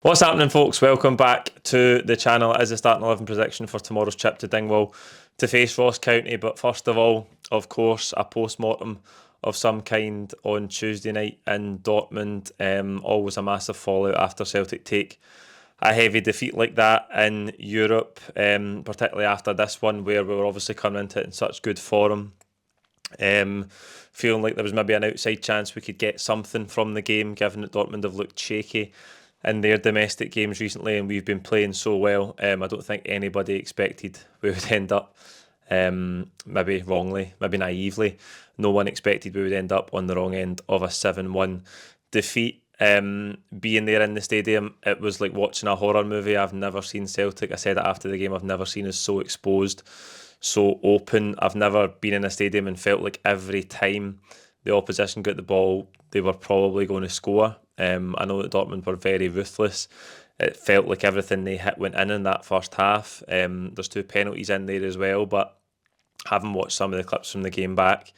What's happening, folks? Welcome back to the channel. It is a starting 11 prediction for tomorrow's trip to Dingwall to face Ross County. But first of all, of course, a post-mortem of some kind on Tuesday night in Dortmund. Always a massive fallout after Celtic take a heavy defeat like that in Europe, particularly after this one where we were obviously coming into it in such good form. Feeling like there was maybe an outside chance we could get something from the game, given that Dortmund have looked shaky in their domestic games recently, and we've been playing so well. I don't think anybody expected we would end up, maybe wrongly, maybe naively, no one expected we would end up on the wrong end of a 7-1 defeat. Being there in the stadium, it was like watching a horror movie. I've never seen Celtic. I said it after the game. I've never seen us so exposed, so open. I've never been in a stadium and felt like every time the opposition got the ball, they were probably going to score. I know that Dortmund were very ruthless. It felt like everything they hit went in that first half. There's 2 penalties in there as well, but having watched some of the clips from the game back,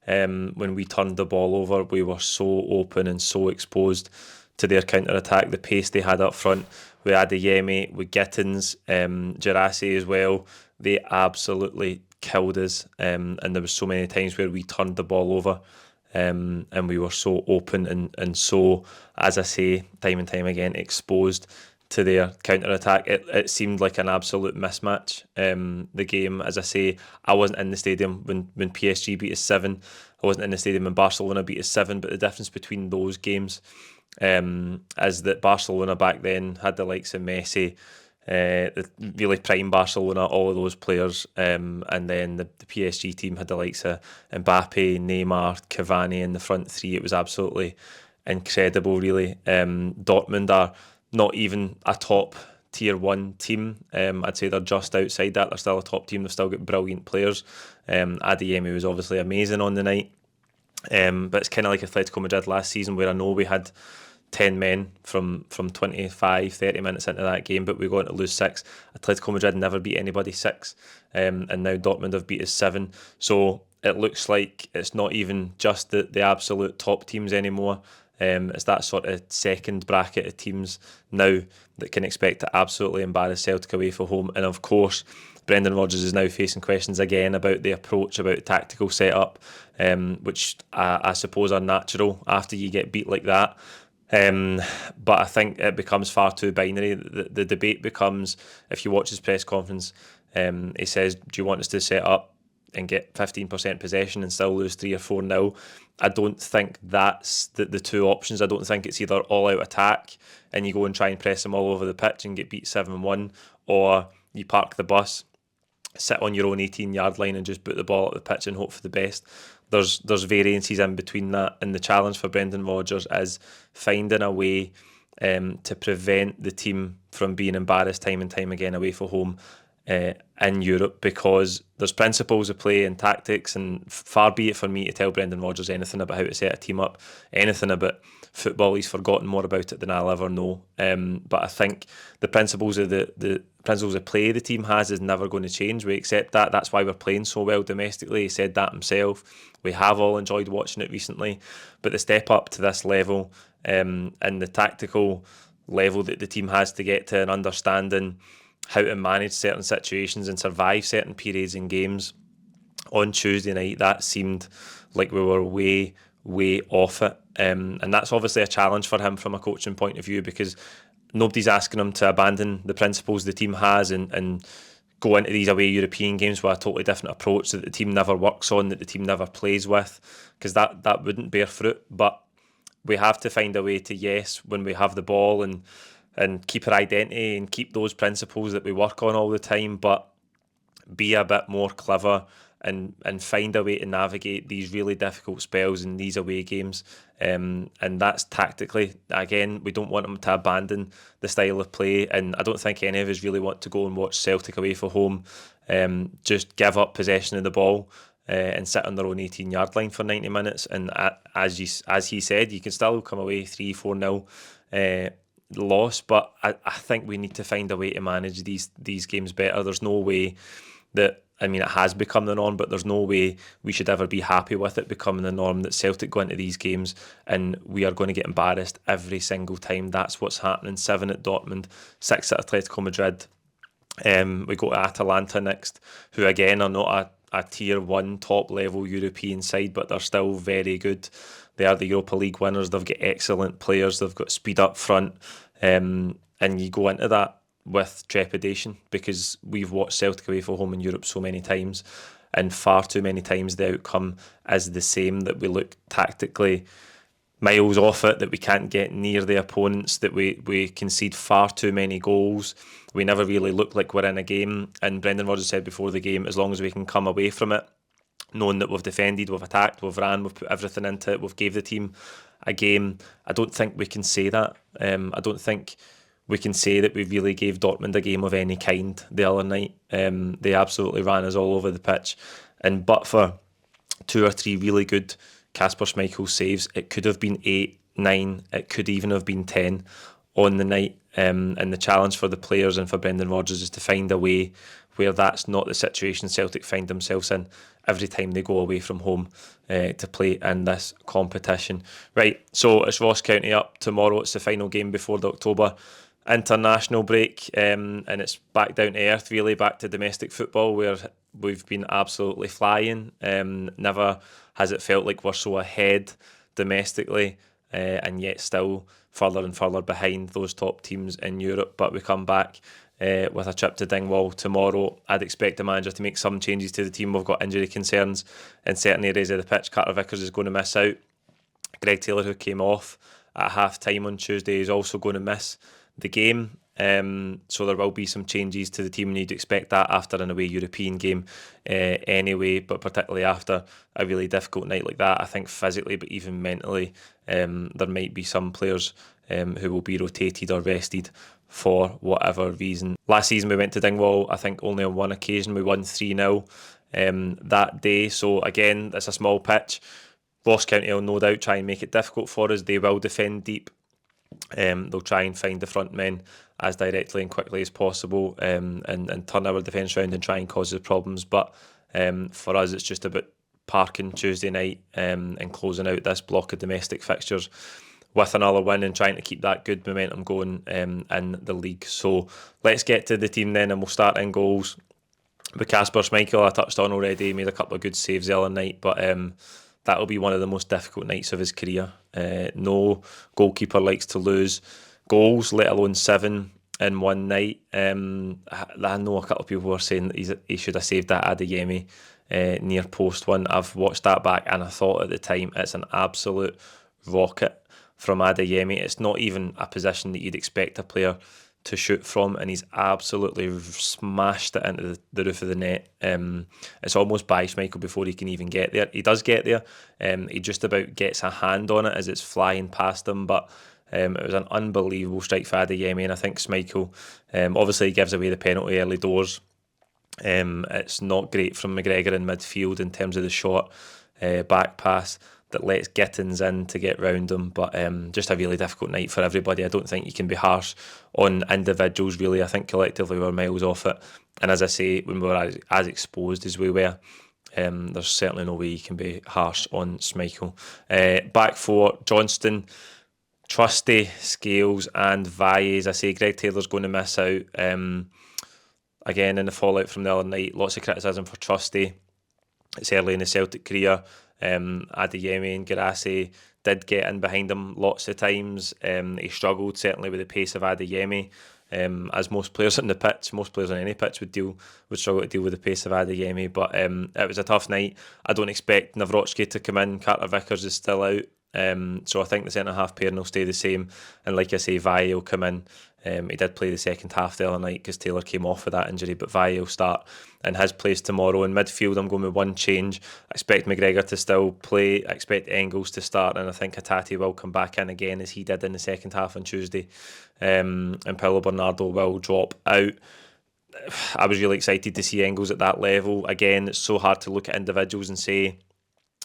when we turned the ball over, we were so open and so exposed to their counter-attack. The pace they had up front with Adeyemi, with Gittins, Girassi as well, they absolutely killed us. And there was so many times where we turned the ball over, and we were so open and so, as I say, time and time again, exposed to their counter-attack. It seemed like an absolute mismatch, the game. As I say, I wasn't in the stadium when PSG beat us 7. I wasn't in the stadium when Barcelona beat us 7, but the difference between those games is that Barcelona back then had the likes of Messi, the really prime Barcelona, all of those players, and then the PSG team had the likes of Mbappe, Neymar, Cavani in the front three. It was absolutely incredible, really. Dortmund are not even a top tier 1 team. I'd say they're just outside that. They're still a top team. They've still got brilliant players. Adeyemi was obviously amazing on the night. But it's kind of like Atletico Madrid last season, where I know we had 10 men from 25, 30 minutes into that game, but we got to lose 6. Atletico Madrid never beat anybody 6, and now Dortmund have beat us 7. So it looks like it's not even just the absolute top teams anymore. It's that sort of second bracket of teams now that can expect to absolutely embarrass Celtic away from home. And of course, Brendan Rodgers is now facing questions again about the approach, about tactical setup, which I suppose are natural after you get beat like that. But I think it becomes far too binary. The debate becomes, if you watch his press conference, he says, do you want us to set up and get 15% possession and still lose 3 or 4-0? I don't think that's the two options. I don't think it's either all-out attack and you go and try and press them all over the pitch and get beat 7-1, or you park the bus, sit on your own 18-yard line and just put the ball at the pitch and hope for the best. There's variances in between that, and the challenge for Brendan Rodgers is finding a way to prevent the team from being embarrassed time and time again away from home in Europe, because there's principles of play and tactics, and far be it for me to tell Brendan Rodgers anything about how to set a team up, anything about football. He's forgotten more about it than I'll ever know. But I think the principles of the principles of play the team has is never going to change. We accept that. That's why we're playing so well domestically. He said that himself. We have all enjoyed watching it recently, but the step up to this level, and the tactical level that the team has to get to, and understanding how to manage certain situations and survive certain periods in games, on Tuesday night, that seemed like we were way off it. And that's obviously a challenge for him from a coaching point of view, because nobody's asking him to abandon the principles the team has and go into these away European games with a totally different approach that the team never works on, that the team never plays with, because that wouldn't bear fruit. But we have to find a way to, yes, when we have the ball, and keep our identity and keep those principles that we work on all the time, but be a bit more clever and find a way to navigate these really difficult spells in these away games. And that's tactically. Again, we don't want them to abandon the style of play, and I don't think any of us really want to go and watch Celtic away from home just give up possession of the ball and sit on their own 18-yard line for 90 minutes. And as he said, you can still come away 3-4-0 loss, but I think we need to find a way to manage these games better. There's no way that I mean, it has become the norm, but there's no way we should ever be happy with it becoming the norm that Celtic go into these games and we are going to get embarrassed every single time. That's what's happening. 7 at Dortmund, 6 at Atletico Madrid. We go to Atalanta next, who again are not a tier 1 top level European side, but they're still very good. They are the Europa League winners. They've got excellent players. They've got speed up front. And you go into that with trepidation because we've watched Celtic away from home in Europe so many times, and far too many times the outcome is the same, that we look tactically miles off it, that we can't get near the opponents, that we concede far too many goals. We never really look like we're in a game. And Brendan Rodgers said before the game, as long as we can come away from it, knowing that we've defended, we've attacked, we've ran, we've put everything into it, we've gave the team a game. I don't think we can say that. I don't think we can say that we really gave Dortmund a game of any kind the other night. They absolutely ran us all over the pitch. And but for 2 or 3 really good Kasper Schmeichel saves, it could have been 8, 9, it could even have been 10 on the night. And the challenge for the players and for Brendan Rodgers is to find a way where that's not the situation Celtic find themselves in every time they go away from home to play in this competition. Right, so it's Ross County up tomorrow. It's the final game before the October international break, and it's back down to earth, really, back to domestic football where we've been absolutely flying. Never has it felt like we're so ahead domestically, and yet still further and further behind those top teams in Europe. But we come back with a trip to Dingwall tomorrow. I'd expect the manager to make some changes to the team. We've got injury concerns in certain areas of the pitch. Carter Vickers is going to miss out. Greg Taylor, who came off at half time on Tuesday, is also going to miss the game. So there will be some changes to the team, and you'd expect that after an away European game anyway, but particularly after a really difficult night like that. I think physically, but even mentally, there might be some players who will be rotated or rested for whatever reason. Last season we went to Dingwall, I think only on one occasion we won 3-0 that day. So again, it's a small pitch. Ross County will no doubt try and make it difficult for us. They will defend deep. They'll try and find the front men as directly and quickly as possible, and turn our defence round and try and cause us problems. But for us, it's just about parking Tuesday night and closing out this block of domestic fixtures with another win and trying to keep that good momentum going in the league. So let's get to the team then, and we'll start in goals with Kasper Schmeichel. I touched on already, he made a couple of good saves the other night, but that'll be one of the most difficult nights of his career. No goalkeeper likes to lose goals, let alone 7 in one night. I know a couple of people were saying that he should have saved that Adeyemi near post one. I've watched that back and I thought at the time it's an absolute rocket from Adeyemi. It's not even a position that you'd expect a player to shoot from, and he's absolutely smashed it into the roof of the net. It's almost by Schmeichel before he can even get there. He does get there. He just about gets a hand on it as it's flying past him, but it was an unbelievable strike for Adeyemi, and I think Schmeichel obviously gives away the penalty early doors. It's not great from McGregor in midfield in terms of the short back pass that lets Gittins in to get round him, but just a really difficult night for everybody. I don't think you can be harsh on individuals really. I think collectively we're miles off it, and as I say, when we were as exposed as we were, there's certainly no way you can be harsh on Schmeichel. Back four, Johnston, Trusty, Scales and Valle. As I say, Greg Taylor's going to miss out. Again, in the fallout from the other night, lots of criticism for Trusty. It's early in the Celtic career. Adeyemi and Garassi did get in behind him lots of times. He struggled certainly with the pace of Adeyemi, as most players on the pitch, most players on any pitch would struggle to deal with the pace of Adeyemi. But it was a tough night. I don't expect Nawrocki to come in. Carter Vickers is still out, so I think the centre half pairing will stay the same. And like I say, Valle will come in. He did play the second half the other night because Taylor came off with that injury, but Valle will start in his place tomorrow. In midfield, I'm going with one change. I expect McGregor to still play. I expect Engels to start, and I think Hatate will come back in again as he did in the second half on Tuesday. And Paulo Bernardo will drop out. I was really excited to see Engels at that level. Again, it's so hard to look at individuals and say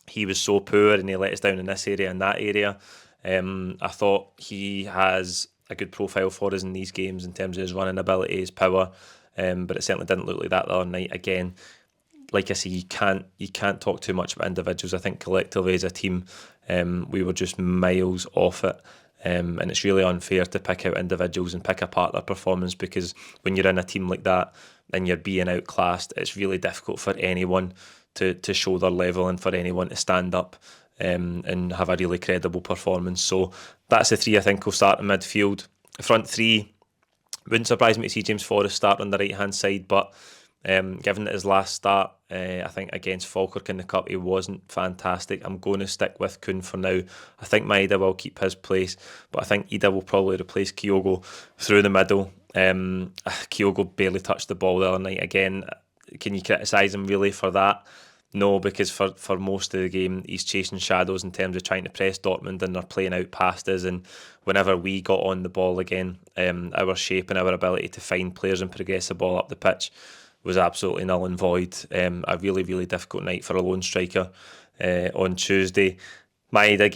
he was so poor and he let us down in this area and that area. I thought he has a good profile for us in these games in terms of his running ability, his power, but it certainly didn't look like that the other night. Again, like I say, you can't talk too much about individuals. I think collectively as a team, we were just miles off it. And it's really unfair to pick out individuals and pick apart their performance, because when you're in a team like that and you're being outclassed, it's really difficult for anyone to show their level and for anyone to stand up and have a really credible performance. So that's the three I think will start in midfield. Front three, wouldn't surprise me to see James Forrest start on the right hand side, but given that his last start, I think against Falkirk in the Cup, he wasn't fantastic. I'm going to stick with Kuhn for now. I think Maeda will keep his place, but I think Ida will probably replace Kyogo through the middle. Kyogo barely touched the ball the other night. Again, can you criticise him really for that? No, because for most of the game, he's chasing shadows in terms of trying to press Dortmund, and they're playing out past us. And whenever we got on the ball again, our shape and our ability to find players and progress the ball up the pitch was absolutely null and void. A really, really difficult night for a lone striker on Tuesday. Maeda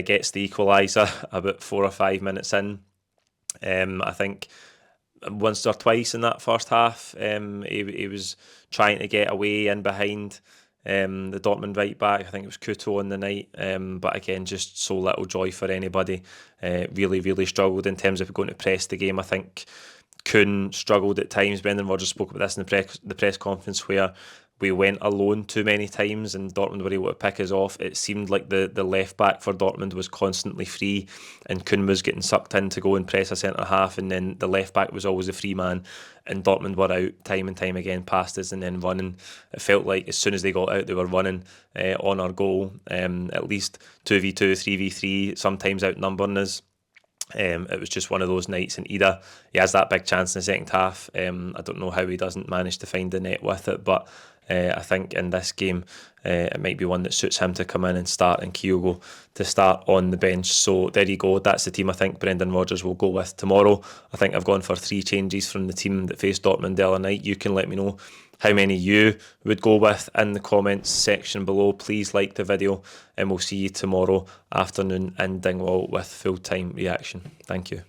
gets the equaliser about 4 or 5 minutes in. I think once or twice in that first half, he was trying to get away in behind the Dortmund right back. I think it was Couto on the night, but again, just so little joy for anybody. Really, really struggled in terms of going to press the game. I think Kuhn struggled at times. Brendan Rodgers spoke about this in the press conference, where we went alone too many times and Dortmund were able to pick us off. It seemed like the left back for Dortmund was constantly free, and Kuhn was getting sucked in to go and press a centre half, and then the left back was always a free man, and Dortmund were out time and time again past us and then running. It felt like as soon as they got out, they were running on our goal, at least 2v2, 3v3, sometimes outnumbering us. It was just one of those nights, and Ida, he has that big chance in the second half. I don't know how he doesn't manage to find the net with it, but I think in this game it might be one that suits him to come in and start, and Kyogo to start on the bench. So there you go, that's the team I think Brendan Rodgers will go with tomorrow. I think I've gone for 3 changes from the team that faced Dortmund the other night. You can let me know how many you would go with in the comments section below. Please like the video, and we'll see you tomorrow afternoon in Dingwall with full-time reaction. Thank you.